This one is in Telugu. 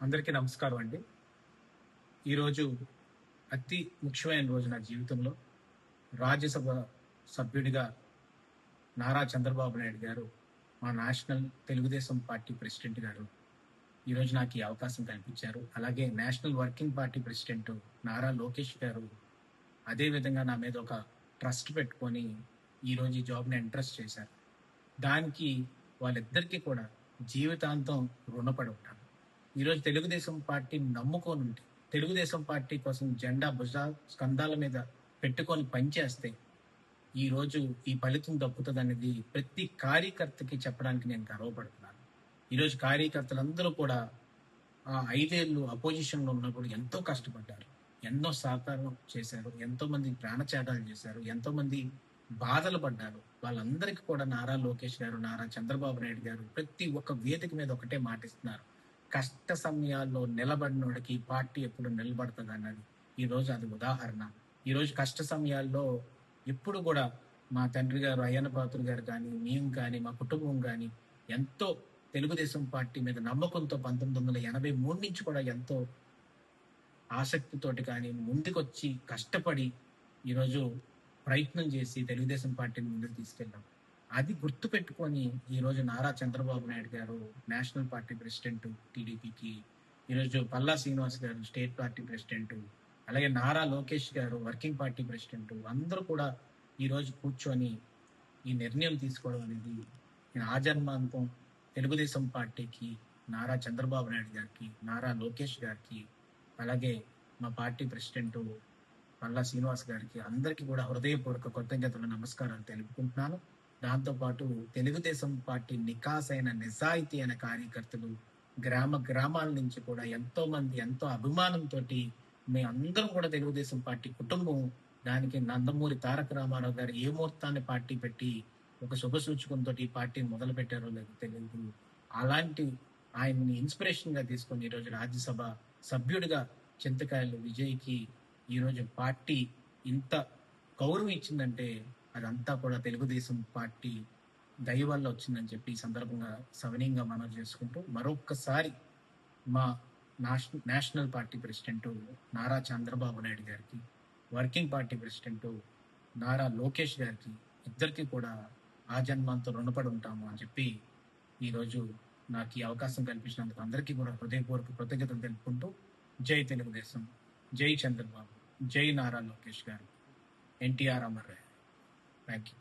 అందరికీ నమస్కారం అండి. ఈరోజు అతి ముఖ్యమైన రోజు నా జీవితంలో. రాజ్యసభ సభ్యుడిగా నారా చంద్రబాబు నాయుడు గారు, మా నేషనల్ తెలుగుదేశం పార్టీ ప్రెసిడెంట్ గారు ఈరోజు నాకు ఈ అవకాశం కల్పించారు. అలాగే national working party president Nara Lokesh గారు అదేవిధంగా నా మీద ఒక ట్రస్ట్ పెట్టుకొని ఈరోజు ఈ జాబ్ని ఇంట్రెస్ట్ చేశారు. దానికి వాళ్ళిద్దరికీ కూడా జీవితాంతం రుణపడి ఉంటాను. ఈరోజు తెలుగుదేశం పార్టీని నమ్ముకొని ఉంటే, తెలుగుదేశం పార్టీ కోసం జెండా స్కంధాల మీద పెట్టుకొని పనిచేస్తే ఈరోజు ఈ ఫలితం దక్కుతుంది అనేది ప్రతి కార్యకర్తకి చెప్పడానికి నేను గర్వపడుతున్నాను. ఈరోజు కార్యకర్తలందరూ కూడా ఆ 5 ఏళ్ళు అపోజిషన్లో ఉన్నప్పుడు ఎంతో కష్టపడ్డారు, ఎన్నో సహకారం చేశారు, ఎంతో మంది ప్రాణత్యాగాలు చేశారు, ఎంతో మంది బాధలు పడ్డారు. వాళ్ళందరికీ కూడా నారా లోకేష్ గారు, నారా చంద్రబాబు నాయుడు గారు ప్రతి ఒక్క వేదిక మీద ఒకటే మాటిస్తున్నారు: కష్ట సమయాల్లో నిలబడినోడికి పార్టీ ఎప్పుడు నిలబడుతుంది అన్నది ఈ రోజు అది ఉదాహరణ. ఈ రోజు కష్ట సమయాల్లో ఎప్పుడు కూడా మా తండ్రి గారు అయ్యన్న పాత్రుడు గారు కానీ, మేము కానీ, మా కుటుంబం కానీ ఎంతో తెలుగుదేశం పార్టీ మీద నమ్మకంతో 1983 నుంచి కూడా ఎంతో ఆసక్తితోటి కానీ ముందుకొచ్చి కష్టపడి ఈరోజు ప్రయత్నం చేసి తెలుగుదేశం పార్టీని ముందుకు తీసుకెళ్ళాం. అది గుర్తు పెట్టుకొని ఈరోజు నారా చంద్రబాబు నాయుడు గారు నేషనల్ పార్టీ ప్రెసిడెంట్ టీడీపీకి, ఈరోజు పల్లా శ్రీనివాస్ గారు స్టేట్ పార్టీ ప్రెసిడెంట్, అలాగే నారా లోకేష్ గారు వర్కింగ్ పార్టీ ప్రెసిడెంట్, అందరూ కూడా ఈరోజు కూర్చొని ఈ నిర్ణయం తీసుకోవడం అనేది నేను ఆజన్మాంతం తెలుగుదేశం పార్టీకి, నారా చంద్రబాబు నాయుడు గారికి, నారా లోకేష్ గారికి, అలాగే మా పార్టీ ప్రెసిడెంట్ పల్లా శ్రీనివాస్ గారికి అందరికీ కూడా హృదయపూర్వక కృతజ్ఞతలు, నమస్కారాలు తెలుపుకుంటున్నాను. దాంతోపాటు తెలుగుదేశం పార్టీ నికాసైన నిజాయితీ అయిన కార్యకర్తలు గ్రామాల నుంచి కూడా ఎంతో మంది ఎంతో అభిమానంతో మేము అందరం కూడా తెలుగుదేశం పార్టీ కుటుంబం. దానికి నందమూరి తారక రామారావు గారు ఏ ముహూర్తాన్ని పార్టీ పెట్టి ఒక శుభ సూచకంతో ఈ పార్టీని మొదలు పెట్టారో లేదో తెలియదు. అలాంటి ఆయన్ని ఇన్స్పిరేషన్ గా తీసుకొని ఈరోజు రాజ్యసభ సభ్యుడిగా చింతకాయలు విజయ్కి ఈరోజు పార్టీ ఇంత గౌరవం ఇచ్చిందంటే అదంతా కూడా తెలుగుదేశం పార్టీ దయ వల్ల వచ్చిందని చెప్పి ఈ సందర్భంగా సవినీయంగా మనం చేసుకుంటూ మరొక్కసారి మా national party president Nara Chandrababu Naidu గారికి, working party president Nara Lokesh గారికి ఇద్దరికి కూడా ఆ జన్మంతో రుణపడి ఉంటాము అని చెప్పి ఈరోజు నాకు ఈ అవకాశం కల్పించినందుకు అందరికీ కూడా హృదయపూర్వక కృతజ్ఞతలు తెలుపుకుంటూ జై తెలుగుదేశం, జై చంద్రబాబు, జై నారా లోకేష్ గారు, ఎన్టీఆర్ అమర్. Thank you.